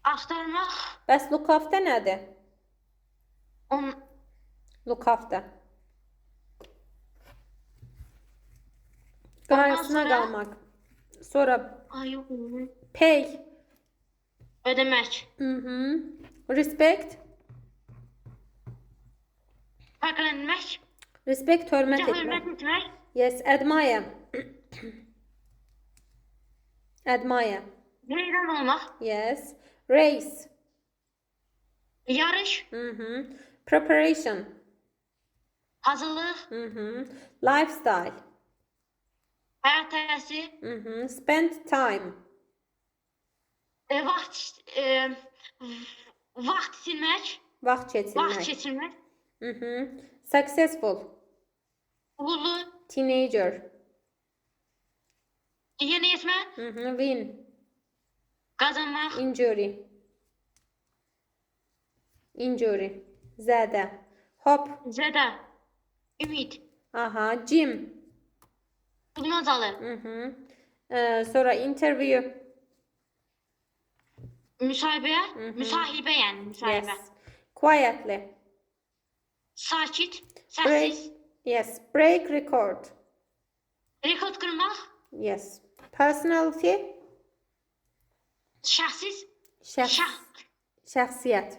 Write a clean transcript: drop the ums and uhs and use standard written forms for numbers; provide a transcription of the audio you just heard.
Axtarmaq. Bəs look after nədir? On, Look after. ondan Qarşısına sonra. qalmaq. Sonra Ay yox. pay. Ödəmək. Respect. Fərqlənmək. Respect hörmət etmək. Hörmət etmək. Yes, admire. Admire. Heyran olmaq. Yes. Race. Yarış. Preparation. Hazırlıq. Lifestyle. Həyat tərzi. Spend time. Vaxt itirmək. Vaxt Vaxt keçirmək. keçirmək. Successful. Uğurlu. Teenager. Yeni etmə. Win. Qazanmaq. Injury. Injury. Zədə. Hop. Zədə. Ümid. Aha. Gym. Udmacalı. Sonra interview. Müsahibəyə. Müsahibə yəni. Müsahibə. Yes. Quietly. Sakit. Break. Səssiz. Yes. Break record. Rekord qırmaq. Yes. Personality. Şəxsiz. Şəxsiyyət.